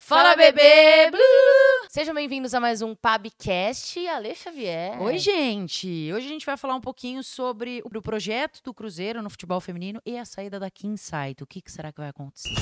Fala, bebê! Sejam bem-vindos a mais um Pabcast. Ale Xavier. Oi, gente! Hoje a gente vai falar um pouquinho sobre o projeto do Cruzeiro no futebol feminino e a saída da Kim Saito. O que será que vai acontecer?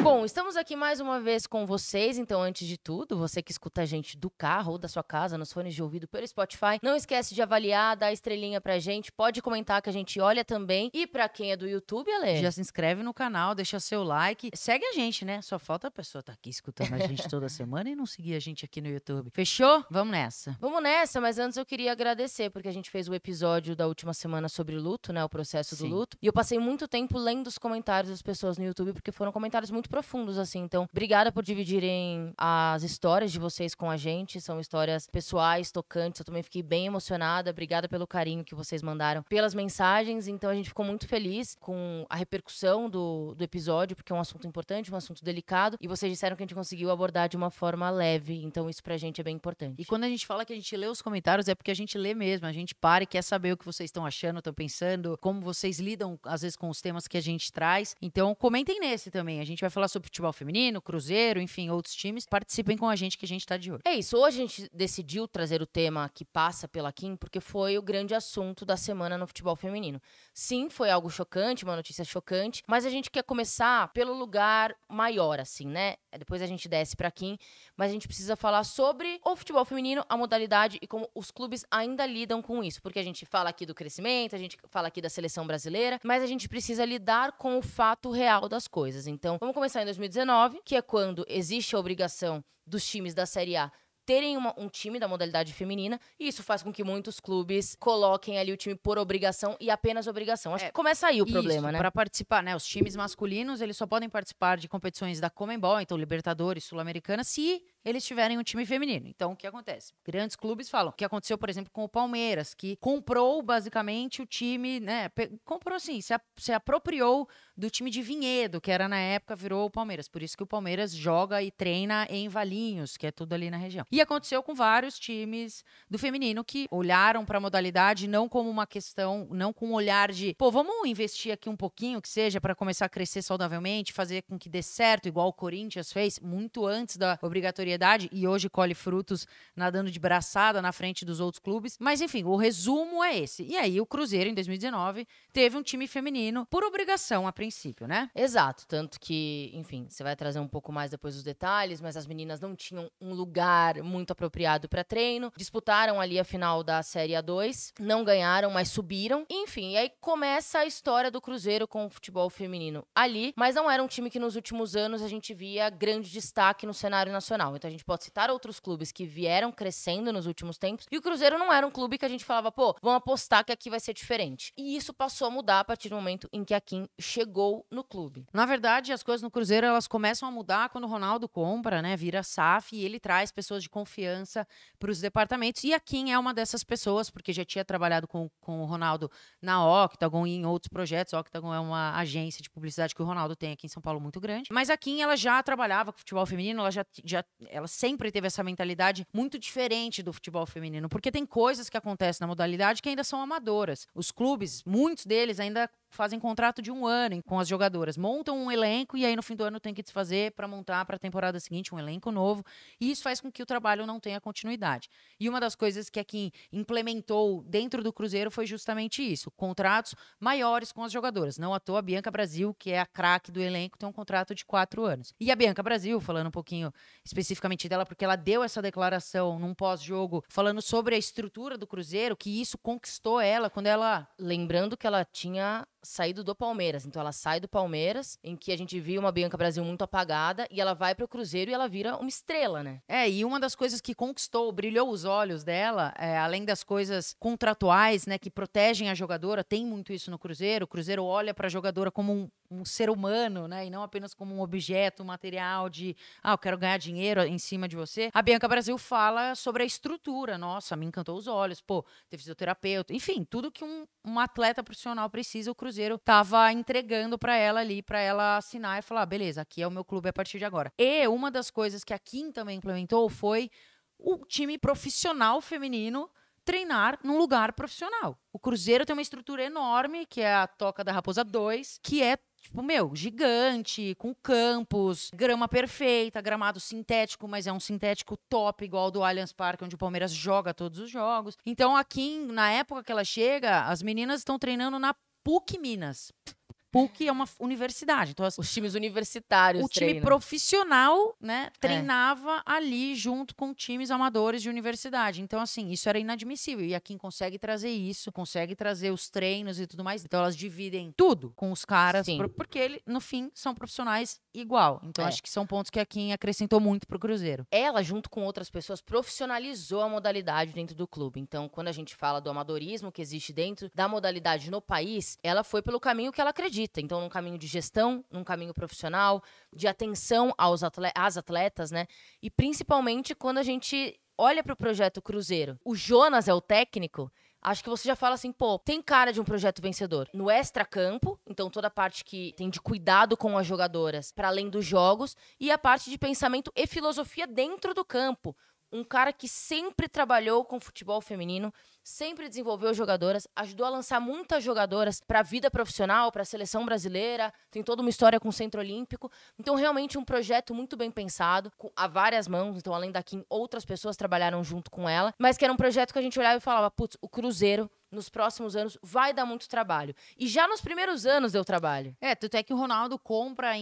Bom, estamos aqui mais uma vez com vocês, então antes de tudo, você que escuta a gente do carro ou da sua casa, nos fones de ouvido pelo Spotify, não esquece de avaliar, dar estrelinha pra gente, pode comentar que a gente olha também. E pra quem é do YouTube, Ale? Já se inscreve no canal, deixa seu like, segue a gente, né? Só falta a pessoa estar aqui escutando a gente toda semana e não seguir a gente aqui no YouTube. Fechou? Vamos nessa. Vamos nessa, mas antes eu queria agradecer, porque a gente fez o episódio da última semana sobre luto, né? O processo do luto. E eu passei muito tempo lendo os comentários das pessoas no YouTube, porque foram comentários muito profundos, assim. Então, obrigada por dividirem as histórias de vocês com a gente. São histórias pessoais, tocantes. Eu também fiquei bem emocionada. Obrigada pelo carinho que vocês mandaram pelas mensagens. Então, a gente ficou muito feliz com a repercussão do episódio, porque é um assunto importante, um assunto delicado. E vocês disseram que a gente conseguiu abordar de uma forma leve. Então, isso pra gente é bem importante. E quando a gente fala que a gente lê os comentários, é porque a gente lê mesmo. A gente para e quer saber o que vocês estão achando, estão pensando, como vocês lidam, às vezes, com os temas que a gente traz. Então, comentem nesse também. A gente vai falar sobre futebol feminino, Cruzeiro, enfim, outros times. Participem com a gente que a gente tá de olho. É isso. Hoje a gente decidiu trazer o tema que passa pela Kim, porque foi o grande assunto da semana no futebol feminino. Sim, foi algo chocante, uma notícia chocante, mas a gente quer começar pelo lugar maior, assim, né? Depois a gente desce pra Kim, mas a gente precisa falar sobre o futebol feminino, a modalidade e como os clubes ainda lidam com isso. Porque a gente fala aqui do crescimento, a gente fala aqui da seleção brasileira, mas a gente precisa lidar com o fato real das coisas. Então, vamos começar em 2019, que é quando existe a obrigação dos times da Série A terem um time da modalidade feminina, e isso faz com que muitos clubes coloquem ali o time por obrigação e apenas obrigação. Acho que começa aí o problema, né? Para participar, né? Os times masculinos, eles só podem participar de competições da Conmebol, então Libertadores, Sul-Americana, se eles tiverem um time feminino. Então, o que acontece? Grandes clubes falam. O que aconteceu, por exemplo, com o Palmeiras, que comprou, basicamente, o time, né? Comprou, assim, se apropriou do time de Vinhedo, que era, na época, virou o Palmeiras. Por isso que o Palmeiras joga e treina em Valinhos, que é tudo ali na região. E aconteceu com vários times do feminino que olharam para a modalidade não como uma questão, não com um olhar de, pô, vamos investir aqui um pouquinho, que seja, para começar a crescer saudavelmente, fazer com que dê certo, igual o Corinthians fez, muito antes da obrigatoriedade, e hoje colhe frutos nadando de braçada na frente dos outros clubes. Mas, enfim, o resumo é esse. E aí, o Cruzeiro, em 2019, teve um time feminino por obrigação, a princípio, né? Exato, tanto que, enfim, você vai trazer um pouco mais depois os detalhes, mas as meninas não tinham um lugar muito apropriado para treino, disputaram ali a final da Série A2, não ganharam, mas subiram, enfim, e aí começa a história do Cruzeiro com o futebol feminino ali, mas não era um time que nos últimos anos a gente via grande destaque no cenário nacional, então a gente pode citar outros clubes que vieram crescendo nos últimos tempos, e o Cruzeiro não era um clube que a gente falava, pô, vamos apostar que aqui vai ser diferente, e isso passou a mudar a partir do momento em que a Kim chegou no clube. Na verdade, as coisas no Cruzeiro, elas começam a mudar quando o Ronaldo compra, né, vira SAF, e ele traz pessoas de confiança para os departamentos, e a Kim é uma dessas pessoas, porque já tinha trabalhado com o Ronaldo na Octagon e em outros projetos. A Octagon é uma agência de publicidade que o Ronaldo tem aqui em São Paulo muito grande, mas a Kim, ela já trabalhava com futebol feminino, ela sempre teve essa mentalidade muito diferente do futebol feminino, porque tem coisas que acontecem na modalidade que ainda são amadoras. Os clubes, muitos deles ainda fazem contrato de 1 ano com as jogadoras, montam um elenco e aí no fim do ano tem que desfazer para montar para a temporada seguinte um elenco novo, e isso faz com que o trabalho não tenha continuidade. E uma das coisas que a Kim implementou dentro do Cruzeiro foi justamente isso, contratos maiores com as jogadoras. Não à toa, a Bianca Brasil, que é a craque do elenco, tem um contrato de 4 anos. E a Bianca Brasil, falando um pouquinho especificamente dela, porque ela deu essa declaração num pós-jogo, falando sobre a estrutura do Cruzeiro, que isso conquistou ela quando ela... Lembrando que ela tinha saído do Palmeiras, então ela sai do Palmeiras, em que a gente viu uma Bianca Brasil muito apagada, e ela vai pro Cruzeiro e ela vira uma estrela, né? E uma das coisas que conquistou, brilhou os olhos dela, além das coisas contratuais, né, que protegem a jogadora, tem muito isso no Cruzeiro. O Cruzeiro olha para a jogadora como um ser humano, né, e não apenas como um objeto, um material de, eu quero ganhar dinheiro em cima de você. A Bianca Brasil fala sobre a estrutura. Nossa, me encantou os olhos, pô, teve fisioterapeuta, enfim, tudo que um atleta profissional precisa, o Cruzeiro tava entregando para ela ali, para ela assinar e falar, beleza, aqui é o meu clube a partir de agora. E uma das coisas que a Kim também implementou foi o time profissional feminino treinar num lugar profissional. O Cruzeiro tem uma estrutura enorme, que é a Toca da Raposa 2, que é Tipo, gigante, com campos, grama perfeita, gramado sintético, mas é um sintético top, igual ao do Allianz Parque, onde o Palmeiras joga todos os jogos. Então, aqui, na época que ela chega, as meninas estão treinando na PUC Minas. PUC é uma universidade. Então, os times universitários o time treinam. profissional, né, treinava ali junto com times amadores de universidade. Então, assim, isso era inadmissível. E a Kim consegue trazer isso, consegue trazer os treinos e tudo mais. Então, elas dividem tudo com os caras, porque, no fim, são profissionais igual. Então, acho que são pontos que a Kim acrescentou muito pro Cruzeiro. Ela, junto com outras pessoas, profissionalizou a modalidade dentro do clube. Então, quando a gente fala do amadorismo que existe dentro da modalidade no país, ela foi pelo caminho que ela acredita. Então, num caminho de gestão, num caminho profissional, de atenção às atletas, né? E principalmente quando a gente olha para o projeto Cruzeiro. O Jonas é o técnico. Acho que você já fala assim, pô, tem cara de um projeto vencedor. No extracampo, então toda a parte que tem de cuidado com as jogadoras, para além dos jogos, e a parte de pensamento e filosofia dentro do campo. Um cara que sempre trabalhou com futebol feminino, sempre desenvolveu jogadoras, ajudou a lançar muitas jogadoras para a vida profissional, para a seleção brasileira, tem toda uma história com o Centro Olímpico. Então, realmente um projeto muito bem pensado, a várias mãos. Então, além da Kim, outras pessoas trabalharam junto com ela, mas que era um projeto que a gente olhava e falava, putz, o Cruzeiro, nos próximos anos, vai dar muito trabalho. E já nos primeiros anos deu trabalho. Tanto é que o Ronaldo compra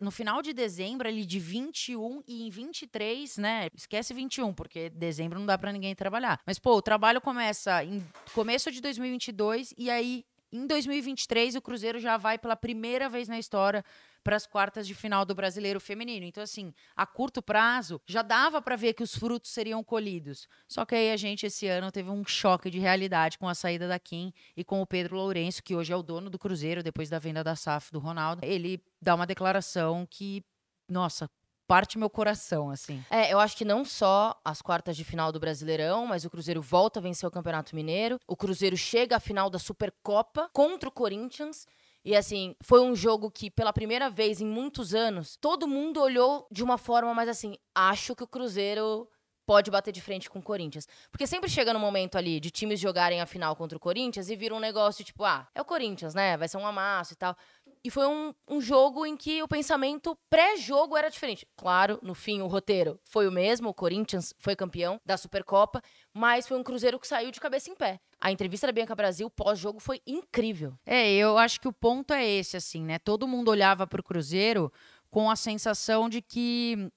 no final de dezembro, ali de 21, e em 23, né? Esquece 21, porque dezembro não dá pra ninguém trabalhar. Mas, pô, o trabalho começa em começo de 2022, e aí, em 2023, o Cruzeiro já vai pela primeira vez na história para as quartas de final do Brasileiro Feminino. Então, assim, a curto prazo, já dava para ver que os frutos seriam colhidos. Só que aí a gente, esse ano, teve um choque de realidade com a saída da Kim e com o Pedro Lourenço, que hoje é o dono do Cruzeiro, depois da venda da SAF do Ronaldo. Ele dá uma declaração que, nossa, parte meu coração, assim. Eu acho que não só as quartas de final do Brasileirão, mas o Cruzeiro volta a vencer o Campeonato Mineiro. O Cruzeiro chega à final da Supercopa contra o Corinthians. E, assim, foi um jogo que, pela primeira vez em muitos anos, todo mundo olhou de uma forma mais assim, acho que o Cruzeiro pode bater de frente com o Corinthians. Porque sempre chega no momento ali de times jogarem a final contra o Corinthians e vira um negócio tipo, é o Corinthians, né? Vai ser um amasso e tal. E foi um jogo em que o pensamento pré-jogo era diferente. Claro, no fim, o roteiro foi o mesmo. O Corinthians foi campeão da Supercopa, mas foi um Cruzeiro que saiu de cabeça em pé. A entrevista da Bianca Brasil pós-jogo foi incrível. Eu acho que o ponto é esse, assim, né? Todo mundo olhava pro Cruzeiro com a sensação de que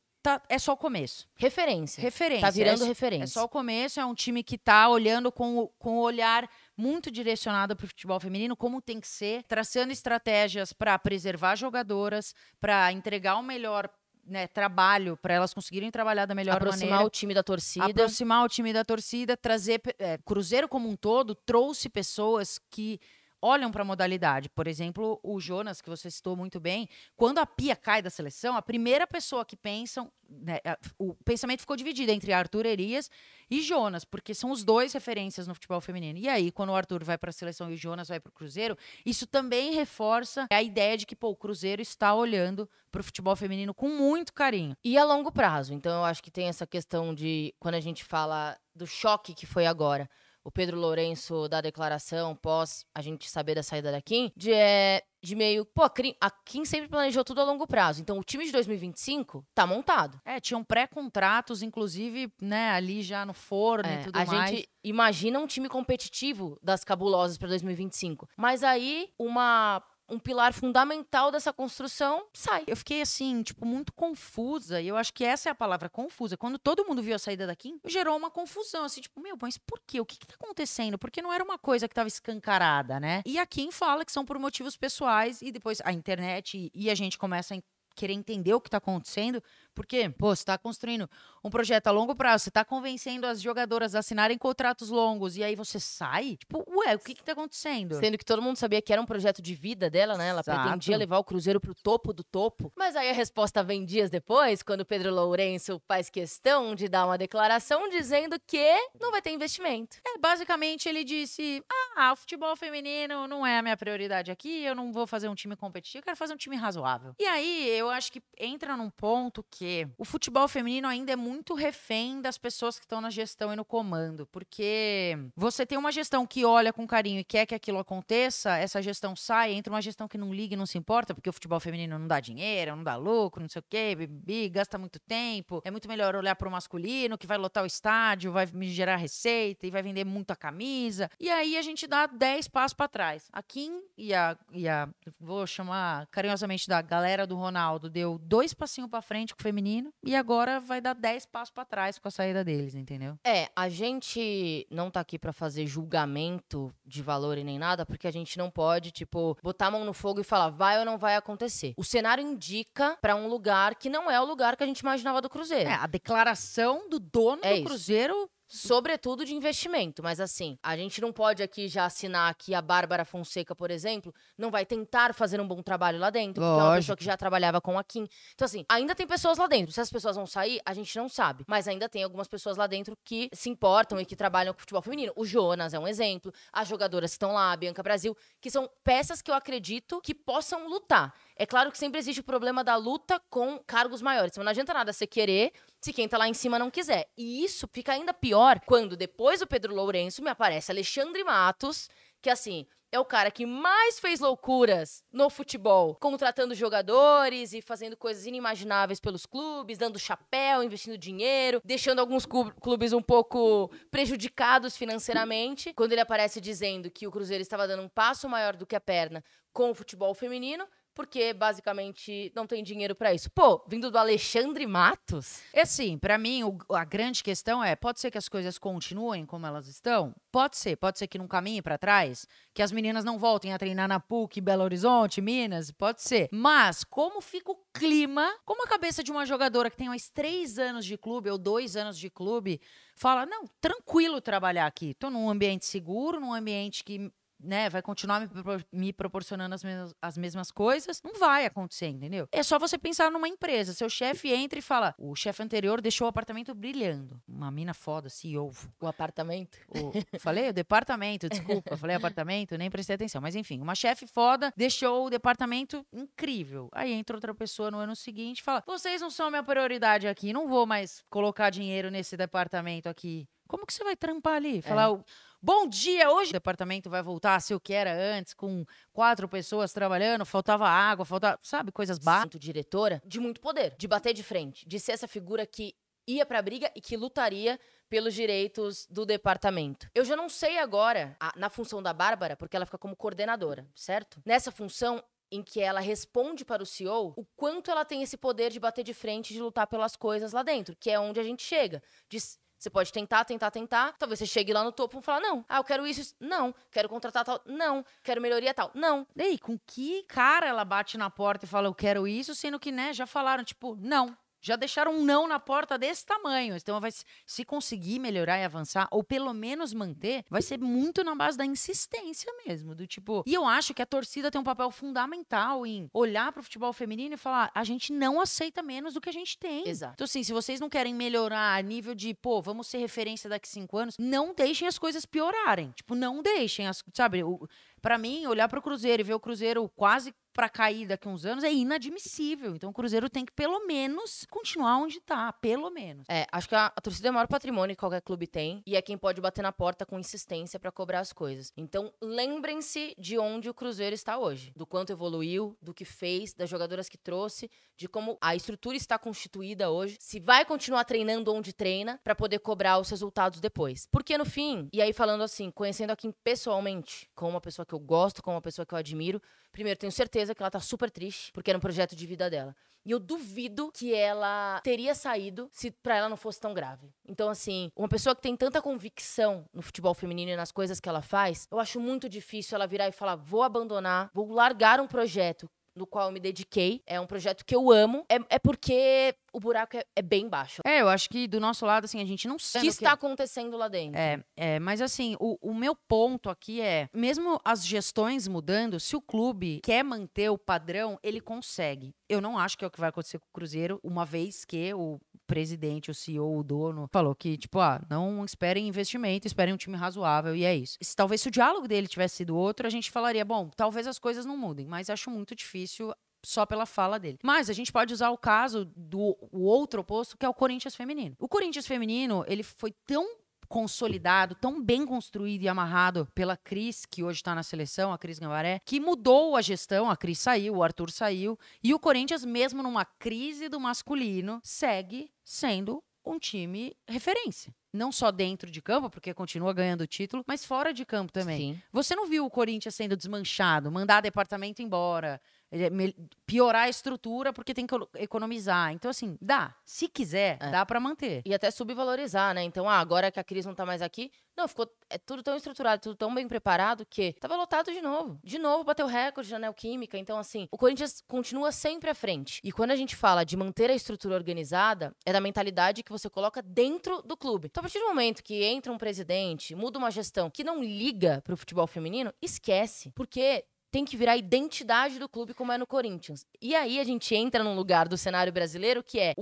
é só o começo. Referência. Tá virando referência. É só o começo, é um time que tá olhando com o olhar muito direcionado para o futebol feminino, como tem que ser, traçando estratégias para preservar jogadoras, para entregar o melhor, né, trabalho, para elas conseguirem trabalhar da melhor maneira. Aproximar o time da torcida. Aproximar o time da torcida, trazer... Cruzeiro como um todo trouxe pessoas que olham para a modalidade. Por exemplo, o Jonas, que você citou muito bem, quando a Pia cai da seleção, a primeira pessoa que pensam, né, o pensamento ficou dividido entre Arthur Elias e Jonas, porque são os dois referências no futebol feminino. E aí, quando o Arthur vai para a seleção e o Jonas vai para o Cruzeiro, isso também reforça a ideia de que, o Cruzeiro está olhando para o futebol feminino com muito carinho. E a longo prazo. Então, eu acho que tem essa questão de, quando a gente fala do choque que foi agora, o Pedro Lourenço da declaração, pós a gente saber da saída da Kim, de meio... a Kim sempre planejou tudo a longo prazo. Então, o time de 2025 tá montado. Tinham pré-contratos, inclusive, né, ali já no forno e tudo mais. A gente imagina um time competitivo das cabulosas para 2025. Mas aí, um pilar fundamental dessa construção sai. Eu fiquei, assim, muito confusa. E eu acho que essa é a palavra, confusa. Quando todo mundo viu a saída da Kim, gerou uma confusão, assim, mas por quê? O que tá acontecendo? Porque não era uma coisa que tava escancarada, né? E a Kim fala que são por motivos pessoais, e depois a internet e a gente começa a querer entender o que tá acontecendo, porque, você tá construindo um projeto a longo prazo, você tá convencendo as jogadoras a assinarem contratos longos, e aí você sai? O que tá acontecendo? Sendo que todo mundo sabia que era um projeto de vida dela, né? Ela pretendia levar o Cruzeiro pro topo do topo. Mas aí a resposta vem dias depois, quando o Pedro Lourenço faz questão de dar uma declaração dizendo que não vai ter investimento. Basicamente ele disse, o futebol feminino não é a minha prioridade aqui, eu não vou fazer um time competitivo, eu quero fazer um time razoável. E aí, eu acho que entra num ponto que quê? O futebol feminino ainda é muito refém das pessoas que estão na gestão e no comando, porque você tem uma gestão que olha com carinho e quer que aquilo aconteça, essa gestão sai, entra uma gestão que não liga e não se importa, porque o futebol feminino não dá dinheiro, não dá lucro, não sei o quê, gasta muito tempo, é muito melhor olhar para o masculino, que vai lotar o estádio, vai me gerar receita e vai vender muita camisa, e aí a gente dá 10 passos para trás. A Kim e a vou chamar carinhosamente da galera do Ronaldo, deu 2 passinhos para frente com o feminino, e agora vai dar 10 passos para trás com a saída deles, entendeu? A gente não tá aqui pra fazer julgamento de valor e nem nada, porque a gente não pode, tipo, botar a mão no fogo e falar vai ou não vai acontecer. O cenário indica pra um lugar que não é o lugar que a gente imaginava do Cruzeiro. A declaração do dono do Cruzeiro... Sobretudo de investimento, mas assim, a gente não pode aqui já assinar que a Bárbara Fonseca, por exemplo, não vai tentar fazer um bom trabalho lá dentro, porque é uma pessoa que já trabalhava com a Kim. Então assim, ainda tem pessoas lá dentro. Se as pessoas vão sair, a gente não sabe. Mas ainda tem algumas pessoas lá dentro que se importam e que trabalham com futebol feminino. O Jonas é um exemplo, as jogadoras que estão lá, a Bianca Brasil, que são peças que eu acredito que possam lutar. É claro que sempre existe o problema da luta com cargos maiores. Então não adianta nada você querer se quem tá lá em cima não quiser. E isso fica ainda pior quando, depois do Pedro Lourenço, me aparece Alexandre Matos, que, assim, é o cara que mais fez loucuras no futebol, contratando jogadores e fazendo coisas inimagináveis pelos clubes, dando chapéu, investindo dinheiro, deixando alguns clubes um pouco prejudicados financeiramente. Quando ele aparece dizendo que o Cruzeiro estava dando um passo maior do que a perna com o futebol feminino, porque, basicamente, não tem dinheiro pra isso. Pô, vindo do Alexandre Matos? Assim, pra mim, a grande questão é, pode ser que as coisas continuem como elas estão? Pode ser que não caminhe pra trás, que as meninas não voltem a treinar na PUC, Belo Horizonte, Minas, pode ser. Mas, como fica o clima, como a cabeça de uma jogadora que tem mais 3 anos de clube ou 2 anos de clube, fala, não, tranquilo trabalhar aqui, tô num ambiente seguro, num ambiente que... vai continuar me proporcionando as mesmas coisas, não vai acontecer, entendeu? É só você pensar numa empresa, seu chefe entra e fala, o chefe anterior deixou o apartamento brilhando, uma mina foda, CEO. O apartamento? Falei o departamento, desculpa, falei apartamento, nem prestei atenção, mas enfim, uma chefe foda deixou o departamento incrível, aí entra outra pessoa no ano seguinte e fala, vocês não são minha prioridade aqui, não vou mais colocar dinheiro nesse departamento aqui. Como que você vai trampar ali? Falar, bom dia, hoje o departamento vai voltar a ser o que era antes, com 4 pessoas trabalhando, faltava água, sabe, coisas básicas. Sinto diretora de muito poder, de bater de frente, de ser essa figura que ia pra briga e que lutaria pelos direitos do departamento. Eu já não sei agora, na função da Bárbara, porque ela fica como coordenadora, certo? Nessa função em que ela responde para o CEO, o quanto ela tem esse poder de bater de frente, de lutar pelas coisas lá dentro, que é onde a gente chega. Você pode tentar, talvez você chegue lá no topo e falar, não, eu quero isso, não, quero contratar tal, não, quero melhoria tal, não. E aí, com que cara ela bate na porta e fala, eu quero isso, sendo que, já falaram, tipo, não. Já deixaram um não na porta desse tamanho. Então, se conseguir melhorar e avançar, ou pelo menos manter, vai ser muito na base da insistência mesmo. Do tipo. E eu acho que a torcida tem um papel fundamental em olhar pro futebol feminino e falar: a gente não aceita menos do que a gente tem. Exato. Então, assim, se vocês não querem melhorar a nível de, vamos ser referência daqui 5 anos, não deixem as coisas piorarem. Tipo, não deixem, sabe? Pra mim, olhar pro Cruzeiro e ver o Cruzeiro quase pra cair daqui a uns anos é inadmissível. Então o Cruzeiro tem que, pelo menos, continuar onde tá. Pelo menos. Acho que a torcida é o maior patrimônio que qualquer clube tem. E é quem pode bater na porta com insistência pra cobrar as coisas. Então, lembrem-se de onde o Cruzeiro está hoje. Do quanto evoluiu, do que fez, das jogadoras que trouxe, de como a estrutura está constituída hoje. Se vai continuar treinando onde treina, pra poder cobrar os resultados depois. Porque no fim, e aí falando assim, conhecendo a Kim pessoalmente, como uma pessoa que eu gosto, como uma pessoa que eu admiro, primeiro, tenho certeza que ela tá super triste, porque era um projeto de vida dela. E eu duvido que ela teria saído se pra ela não fosse tão grave. Então, assim, uma pessoa que tem tanta convicção no futebol feminino e nas coisas que ela faz, eu acho muito difícil ela virar e falar, vou abandonar, vou largar um projeto no qual eu me dediquei. É um projeto que eu amo. É porque o buraco é bem baixo. Eu acho que do nosso lado, assim, a gente não sabe o que está acontecendo lá dentro. Mas assim, o meu ponto aqui é, mesmo as gestões mudando, se o clube quer manter o padrão, ele consegue. Eu não acho que é o que vai acontecer com o Cruzeiro, uma vez que o presidente, o CEO, o dono, falou que, tipo, não esperem investimento, esperem um time razoável, e é isso. Talvez se o diálogo dele tivesse sido outro, a gente falaria, bom, talvez as coisas não mudem, mas acho muito difícil só pela fala dele. Mas a gente pode usar o caso do outro oposto, que é o Corinthians feminino. O Corinthians feminino, ele foi tão consolidado, tão bem construído e amarrado pela Cris, que hoje está na seleção, a Cris Gambaré, que mudou a gestão, a Cris saiu, o Arthur saiu, e o Corinthians, mesmo numa crise do masculino, segue sendo um time referência. Não só dentro de campo, porque continua ganhando o título, mas fora de campo também. Sim. Você não viu o Corinthians sendo desmanchado, mandar departamento embora, piorar a estrutura porque tem que economizar. Então, assim, dá. Se quiser, dá pra manter. E até subvalorizar, né? Então, agora que a Cris não tá mais aqui, não, ficou tudo tão estruturado, tudo tão bem preparado que tava lotado de novo. De novo, bateu recorde na Neoquímica. Então, assim, o Corinthians continua sempre à frente. E quando a gente fala de manter a estrutura organizada, é da mentalidade que você coloca dentro do clube. Então, a partir do momento que entra um presidente, muda uma gestão que não liga pro futebol feminino, esquece. Porque tem que virar a identidade do clube como é no Corinthians. E aí a gente entra num lugar do cenário brasileiro que é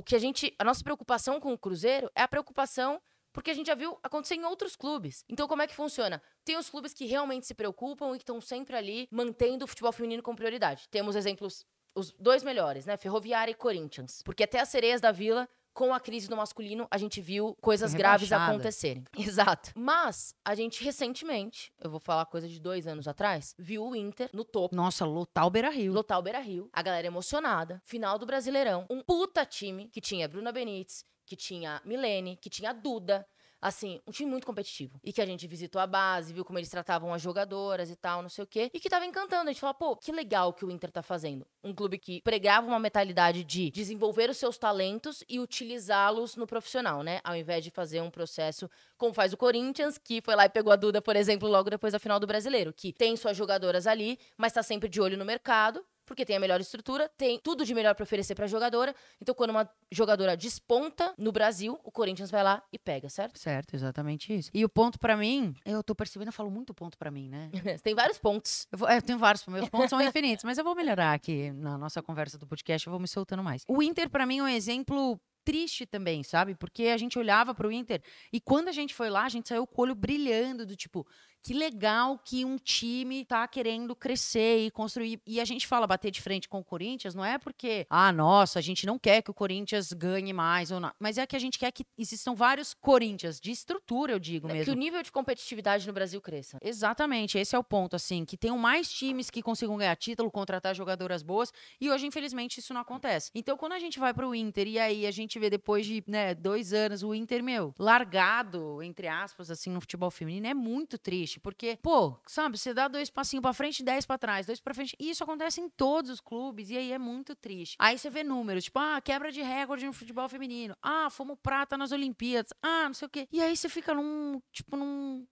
a nossa preocupação com o Cruzeiro é a preocupação porque a gente já viu acontecer em outros clubes. Então como é que funciona? Tem os clubes que realmente se preocupam e que estão sempre ali mantendo o futebol feminino como prioridade. Temos exemplos, os dois melhores, né? Ferroviária e Corinthians. Porque até as Sereias da Vila, com a crise do masculino, a gente viu coisas graves acontecerem. Exato. Mas, a gente recentemente, eu vou falar coisa de 2 anos atrás, viu o Inter no topo. Nossa, lotar o Beira-Rio. Lotar o Beira-Rio. A galera emocionada. Final do Brasileirão. Um puta time que tinha Bruna Benítez, que tinha Milene, que tinha Duda. Assim, um time muito competitivo. E que a gente visitou a base, viu como eles tratavam as jogadoras e tal, não sei o quê. E que tava encantando. A gente falou, pô, que legal que o Inter tá fazendo. Um clube que pregava uma mentalidade de desenvolver os seus talentos e utilizá-los no profissional, né? Ao invés de fazer um processo como faz o Corinthians, que foi lá e pegou a Duda, por exemplo, logo depois da final do Brasileiro. Que tem suas jogadoras ali, mas tá sempre de olho no mercado. Porque tem a melhor estrutura, tem tudo de melhor pra oferecer pra jogadora. Então, quando uma jogadora desponta no Brasil, o Corinthians vai lá e pega, certo? Certo, exatamente isso. E o ponto pra mim, eu tô percebendo, eu falo muito ponto pra mim, né? Tem vários pontos. Eu tenho vários, meus pontos são infinitos, mas eu vou melhorar aqui na nossa conversa do podcast, eu vou me soltando mais. O Inter, pra mim, é um exemplo triste também, sabe? Porque a gente olhava pro Inter e quando a gente foi lá, a gente saiu com o olho brilhando do tipo, que legal que um time tá querendo crescer e construir. E a gente fala bater de frente com o Corinthians, não é porque, nossa, a gente não quer que o Corinthians ganhe mais ou não. Mas é que a gente quer que existam vários Corinthians, de estrutura, eu digo mesmo. Que o nível de competitividade no Brasil cresça. Exatamente, esse é o ponto, assim, que tenham mais times que consigam ganhar título, contratar jogadoras boas, e hoje, infelizmente, isso não acontece. Então, quando a gente vai pro Inter, e aí a gente vê depois de, 2 anos, o Inter, largado, entre aspas, assim, no futebol feminino, é muito triste. Porque, pô, sabe, você dá 2 passinhos pra frente e 10 pra trás, 2 pra frente. E isso acontece em todos os clubes, e aí é muito triste. Aí você vê números, tipo, quebra de recorde no futebol feminino. Fomos prata nas Olimpíadas. Não sei o quê. E aí você fica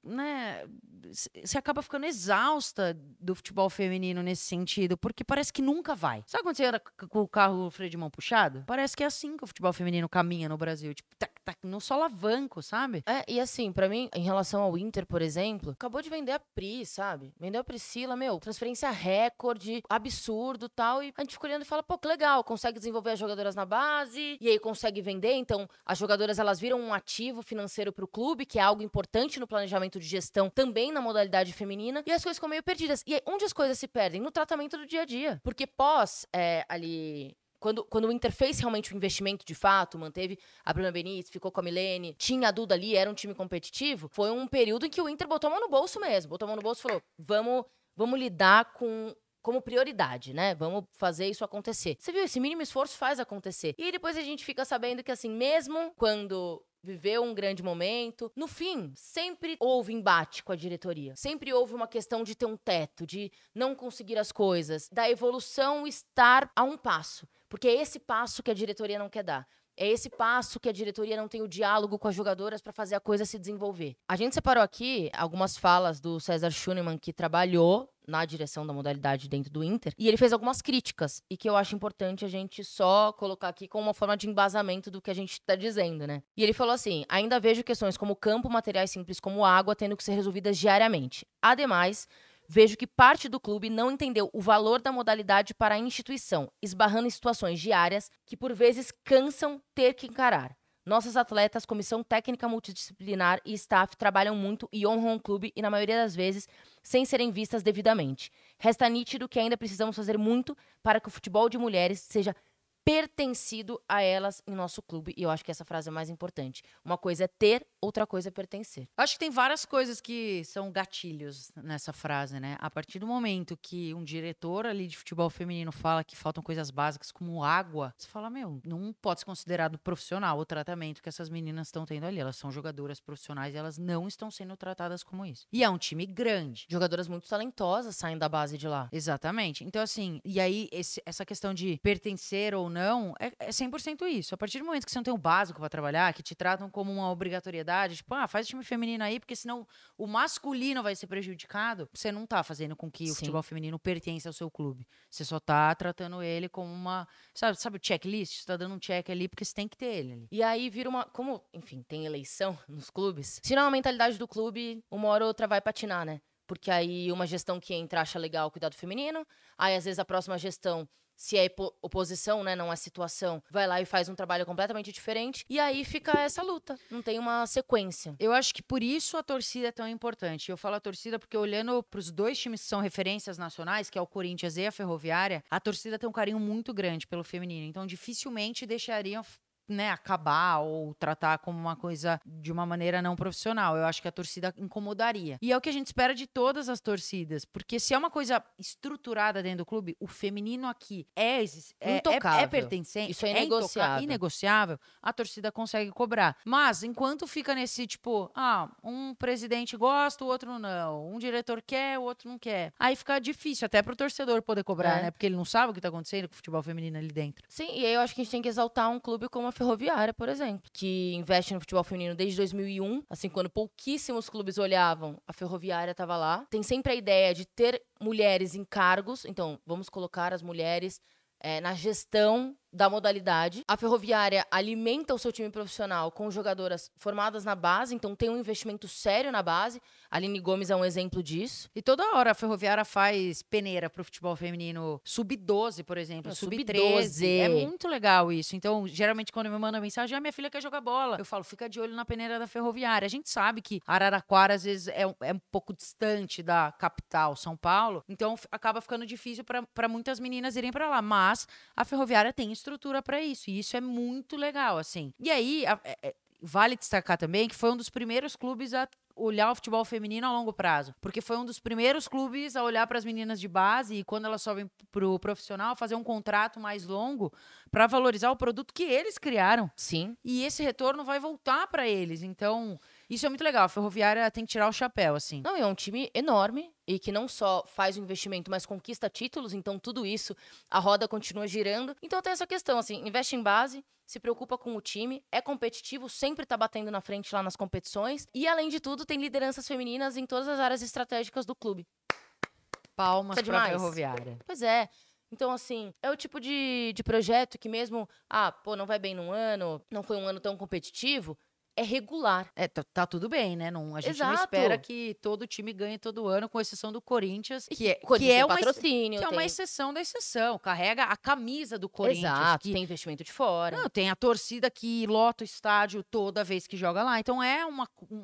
né? Você acaba ficando exausta do futebol feminino nesse sentido, porque parece que nunca vai. Sabe quando você anda com o carro freio de mão puxado? Parece que é assim que o futebol feminino caminha no Brasil. Tipo, no solavanco, sabe? E assim, pra mim, em relação ao Inter, por exemplo, acabou de vender a Pri, sabe? Vendeu a Priscila, transferência recorde, absurdo e tal. E a gente fica olhando e fala, pô, que legal, consegue desenvolver as jogadoras na base, e aí consegue vender. Então, as jogadoras, elas viram um ativo financeiro pro clube, que é algo importante no planejamento de gestão, também na modalidade feminina. E as coisas ficam meio perdidas. E aí, onde as coisas se perdem? No tratamento do dia a dia. Porque ali... Quando o Inter fez realmente o investimento de fato, manteve a Bruna Benítez, ficou com a Milene, tinha a Duda ali, era um time competitivo, foi um período em que o Inter botou a mão no bolso mesmo. Botou a mão no bolso e falou, vamos lidar como prioridade, né? Vamos fazer isso acontecer. Você viu, esse mínimo esforço faz acontecer. E aí depois a gente fica sabendo que, assim, mesmo quando viveu um grande momento, no fim, sempre houve embate com a diretoria. Sempre houve uma questão de ter um teto, de não conseguir as coisas, da evolução estar a um passo. Porque é esse passo que a diretoria não quer dar. É esse passo que a diretoria não tem o diálogo com as jogadoras para fazer a coisa se desenvolver. A gente separou aqui algumas falas do César Schunemann, que trabalhou na direção da modalidade dentro do Inter, e ele fez algumas críticas, e que eu acho importante a gente só colocar aqui como uma forma de embasamento do que a gente está dizendo, né? E ele falou assim, ainda vejo questões como campo, materiais simples como água, tendo que ser resolvidas diariamente. Ademais, vejo que parte do clube não entendeu o valor da modalidade para a instituição, esbarrando em situações diárias que, por vezes, cansam ter que encarar. Nossas atletas, comissão técnica multidisciplinar e staff trabalham muito e honram o clube e, na maioria das vezes, sem serem vistas devidamente. Resta nítido que ainda precisamos fazer muito para que o futebol de mulheres seja pertencido a elas em nosso clube. E eu acho que essa frase é mais importante. Uma coisa é ter, outra coisa é pertencer. Acho que tem várias coisas que são gatilhos nessa frase, né? A partir do momento que um diretor ali de futebol feminino fala que faltam coisas básicas como água, você fala, meu, não pode ser considerado profissional o tratamento que essas meninas estão tendo ali. Elas são jogadoras profissionais e elas não estão sendo tratadas como isso. E é um time grande. Jogadoras muito talentosas saem da base de lá. Exatamente. Então, assim, e aí essa questão de pertencer ou não é 100% isso. A partir do momento que você não tem o básico pra trabalhar, que te tratam como uma obrigatoriedade, tipo, faz time feminino aí, porque senão o masculino vai ser prejudicado, você não tá fazendo com que o futebol feminino pertença ao seu clube. Você só tá tratando ele como uma, sabe o checklist? Você tá dando um check ali porque você tem que ter ele ali. E aí vira uma, como, enfim, tem eleição nos clubes, se não é a mentalidade do clube, uma hora ou outra vai patinar, né? Porque aí uma gestão que entra acha legal o cuidado feminino, aí às vezes a próxima gestão, se é oposição, né, não é situação, vai lá e faz um trabalho completamente diferente. E aí fica essa luta, não tem uma sequência. Eu acho que por isso a torcida é tão importante. Eu falo a torcida porque olhando para os dois times que são referências nacionais, que é o Corinthians e a Ferroviária, a torcida tem um carinho muito grande pelo feminino. Então dificilmente deixariam, né, acabar ou tratar como uma coisa de uma maneira não profissional. Eu acho que a torcida incomodaria. E é o que a gente espera de todas as torcidas, porque se é uma coisa estruturada dentro do clube, o feminino aqui é pertencente, isso é inegociável. inegociável, a torcida consegue cobrar. Mas enquanto fica nesse tipo, um presidente gosta, o outro não, um diretor quer, o outro não quer, aí fica difícil até pro torcedor poder cobrar, né? Porque ele não sabe o que tá acontecendo com o futebol feminino ali dentro. Sim, e aí eu acho que a gente tem que exaltar um clube como a Ferroviária, por exemplo, que investe no futebol feminino desde 2001, assim, quando pouquíssimos clubes olhavam, a Ferroviária estava lá. Tem sempre a ideia de ter mulheres em cargos, então vamos colocar as mulheres na gestão da modalidade. A Ferroviária alimenta o seu time profissional com jogadoras formadas na base, então tem um investimento sério na base. A Aline Gomes é um exemplo disso. E toda hora a Ferroviária faz peneira pro futebol feminino sub-12, por exemplo, sub-13. É muito legal isso. Então, geralmente, quando me mandam mensagem, minha filha quer jogar bola, eu falo, fica de olho na peneira da Ferroviária. A gente sabe que Araraquara, às vezes, é um pouco distante da capital, São Paulo, então acaba ficando difícil para muitas meninas irem para lá. Mas a Ferroviária tem estrutura para isso, e isso é muito legal, assim. E aí, vale destacar também que foi um dos primeiros clubes a olhar o futebol feminino a longo prazo, porque foi um dos primeiros clubes a olhar para as meninas de base e quando elas sobem pro profissional, fazer um contrato mais longo para valorizar o produto que eles criaram. Sim. E esse retorno vai voltar para eles, então isso é muito legal. A Ferroviária tem que tirar o chapéu, assim. Não, é um time enorme e que não só faz o investimento, mas conquista títulos, então tudo isso, a roda continua girando. Então tem essa questão, assim, investe em base, se preocupa com o time, é competitivo, sempre tá batendo na frente lá nas competições e, além de tudo, tem lideranças femininas em todas as áreas estratégicas do clube. Palmas pra Ferroviária. Pois é. Então, assim, é o tipo de projeto que mesmo, não vai bem num ano, não foi um ano tão competitivo, é regular. Tá tudo bem, né? A gente não espera que todo time ganhe todo ano, com exceção do Corinthians, que é uma patrocínio, uma exceção da exceção. Carrega a camisa do Corinthians. Exato, tem investimento de fora. Não, tem a torcida que lota o estádio toda vez que joga lá. Então é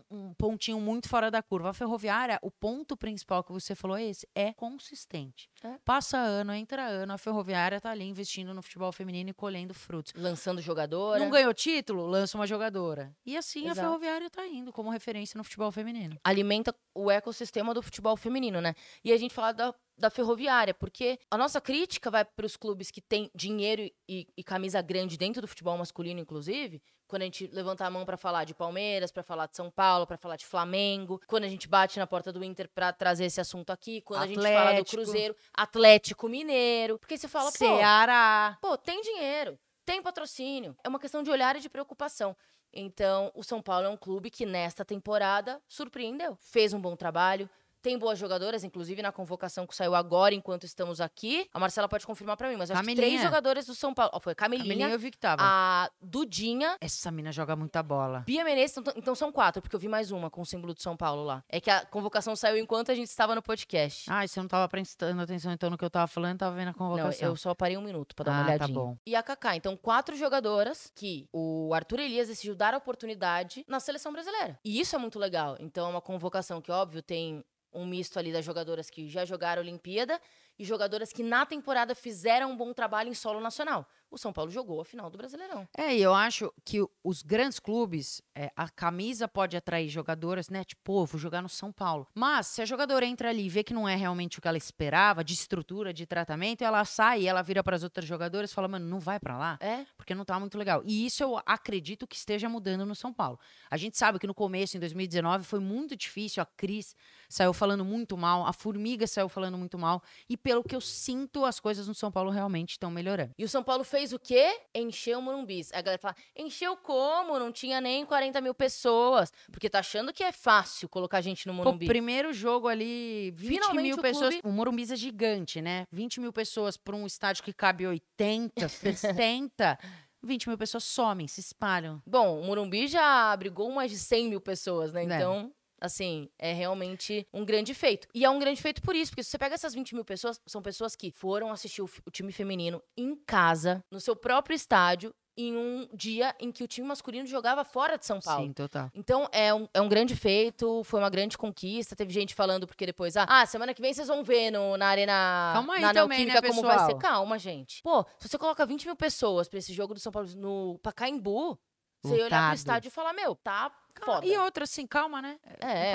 um pontinho muito fora da curva. A Ferroviária, o ponto principal que você falou é esse, é consistente. Passa ano, entra ano, a Ferroviária tá ali investindo no futebol feminino e colhendo frutos. Lançando jogadora. Não ganhou título? Lança uma jogadora. E assim a Ferroviária tá indo como referência no futebol feminino. Alimenta o ecossistema do futebol feminino, né? E a gente fala da Ferroviária, porque a nossa crítica vai para os clubes que têm dinheiro e camisa grande dentro do futebol masculino, inclusive, quando a gente levanta a mão para falar de Palmeiras, para falar de São Paulo, para falar de Flamengo, quando a gente bate na porta do Inter para trazer esse assunto aqui, quando a gente fala do Cruzeiro, Atlético Mineiro, porque você fala, Ceará. Tem dinheiro, tem patrocínio, é uma questão de olhar e de preocupação. Então, o São Paulo é um clube que, nesta temporada, surpreendeu. Fez um bom trabalho, Tem boas jogadoras, inclusive na convocação que saiu agora, enquanto estamos aqui. A Marcela pode confirmar pra mim, mas eu acho que 3 jogadoras do São Paulo. Foi a Camilinha, eu vi que tava. a Dudinha. Essa mina joga muita bola. Bia Menezes, então são 4, porque eu vi mais uma com o símbolo de São Paulo lá. É que a convocação saiu enquanto a gente estava no podcast. Ah, e você não tava prestando atenção então no que eu tava falando, tava vendo a convocação. Não, eu só parei 1 minuto pra dar uma olhadinha. Tá bom. E a Kaká, então 4 jogadoras que o Arthur Elias decidiu dar oportunidade na seleção brasileira. E isso é muito legal. Então é uma convocação que, óbvio, tem um misto ali das jogadoras que já jogaram a Olimpíada e jogadoras que na temporada fizeram um bom trabalho em solo nacional. O São Paulo jogou a final do Brasileirão. E eu acho que os grandes clubes, a camisa pode atrair jogadoras, né? Tipo, vou jogar no São Paulo. Mas se a jogadora entra ali e vê que não é realmente o que ela esperava, de estrutura, de tratamento, ela sai e ela vira para as outras jogadoras e fala, mano, não vai para lá, porque não tá muito legal. E isso eu acredito que esteja mudando no São Paulo. A gente sabe que no começo, em 2019, foi muito difícil. A Cris saiu falando muito mal, a Formiga saiu falando muito mal. E pelo que eu sinto, as coisas no São Paulo realmente estão melhorando. E o São Paulo fez o quê? Encheu o Morumbi. A galera fala, encheu como? Não tinha nem 40 mil pessoas. Porque tá achando que é fácil colocar gente no Morumbi. O primeiro jogo ali, 20 Finalmente mil pessoas. O Morumbi é gigante, né? 20 mil pessoas para um estádio que cabe 80, 60... 20 mil pessoas somem, se espalham. Bom, o Morumbi já abrigou mais de 100 mil pessoas, né? Então, assim, é realmente um grande feito. E é um grande feito por isso, porque se você pega essas 20 mil pessoas, são pessoas que foram assistir o time feminino em casa, no seu próprio estádio, em um dia em que o time masculino jogava fora de São Paulo. Sim, total. Então, é um grande feito, foi uma grande conquista. Teve gente falando, porque depois, semana que vem vocês vão ver na Arena, calma aí na também, Neoquímica, né, como vai ser. Calma, gente. Pô, se você coloca 20 mil pessoas pra esse jogo do São Paulo no Pacaembu, você ia olhar pro estádio e falar, meu, tá foda. E outra, assim, calma, né?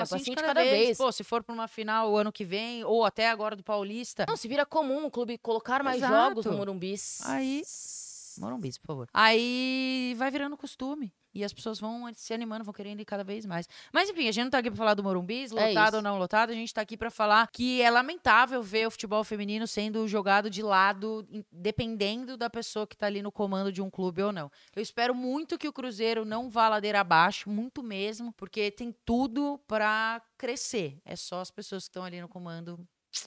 Um passinho de cada vez. Pô, se for pra uma final o ano que vem, ou até agora do Paulista. Não, se vira comum o clube colocar mais jogos no Morumbi. Aí... Morumbi, por favor. Aí vai virando costume. E as pessoas vão se animando, vão querendo ir cada vez mais. Mas enfim, a gente não tá aqui pra falar do Morumbi, lotado ou não lotado. A gente tá aqui pra falar que é lamentável ver o futebol feminino sendo jogado de lado, dependendo da pessoa que tá ali no comando de um clube ou não. Eu espero muito que o Cruzeiro não vá ladeira abaixo, muito mesmo, porque tem tudo pra crescer. É só as pessoas que estão ali no comando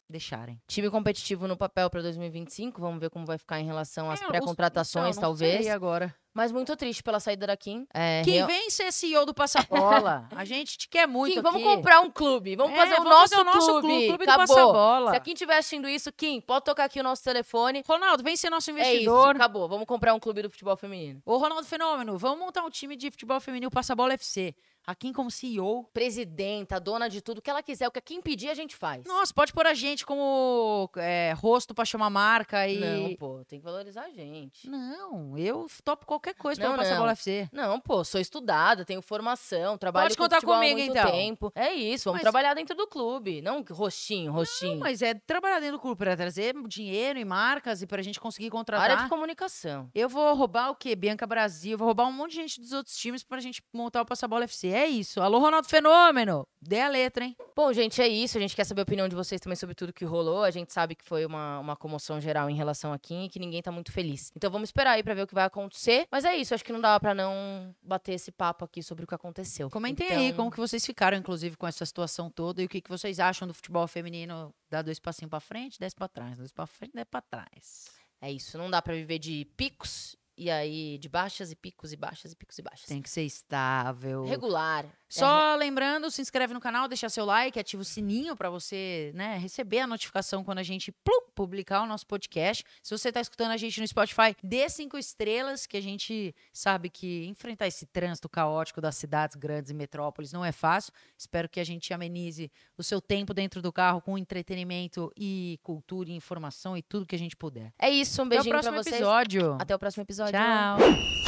deixarem. Time competitivo no papel para 2025, vamos ver como vai ficar em relação às pré-contratações, talvez. Sei agora. Mas muito triste pela saída da Kim. Kim, vem ser CEO do Passabola. A gente te quer muito Kim, aqui. vamos comprar um clube. Vamos fazer o nosso clube. Clube do Passabola. Se a Kim estiver assistindo isso, Kim, pode tocar aqui o nosso telefone. Ronaldo, vem ser nosso investidor. É isso, acabou. Vamos comprar um clube do futebol feminino. Ô, Ronaldo Fenômeno, vamos montar um time de futebol feminino Passabola FC. A Kim como CEO. Presidenta, dona de tudo, o que ela quiser. O que a Kim pedir, a gente faz. Nossa, pode pôr a gente como rosto pra chamar marca e... Não, pô, tem que valorizar a gente. Não, eu topo qualquer coisa pelo Passabola FC. Não, pô, sou estudada, tenho formação, trabalho pode contar comigo, há muito então. tempo. É isso, vamos trabalhar dentro do clube. Não rostinho. Não, mas é trabalhar dentro do clube pra trazer dinheiro e marcas e pra gente conseguir contratar. Área de comunicação. Eu vou roubar o quê? Bianca Brasil, vou roubar um monte de gente dos outros times pra gente montar o Passabola FC. É isso. Alô, Ronaldo Fenômeno. Dê a letra, hein? Bom, gente, é isso. A gente quer saber a opinião de vocês também sobre tudo que rolou. A gente sabe que foi uma comoção geral em relação a Kim e que ninguém tá muito feliz. Então vamos esperar aí pra ver o que vai acontecer. Mas é isso, acho que não dava pra não bater esse papo aqui sobre o que aconteceu. Comentem aí como que vocês ficaram, inclusive, com essa situação toda e o que vocês acham do futebol feminino. Dá 2 passinhos pra frente, 10 pra trás. 2 pra frente, 10 pra trás. É isso, não dá pra viver de picos e aí de baixas e picos e baixas e picos e baixas. Tem que ser estável. Regular. Só lembrando, se inscreve no canal, deixa seu like, ativa o sininho pra você, né, receber a notificação quando a gente publicar o nosso podcast. Se você tá escutando a gente no Spotify, dê 5 estrelas, que a gente sabe que enfrentar esse trânsito caótico das cidades grandes e metrópoles não é fácil. Espero que a gente amenize o seu tempo dentro do carro com entretenimento e cultura e informação e tudo que a gente puder. É isso, um beijinho pra vocês. Até o próximo episódio. Até o próximo episódio. Tchau.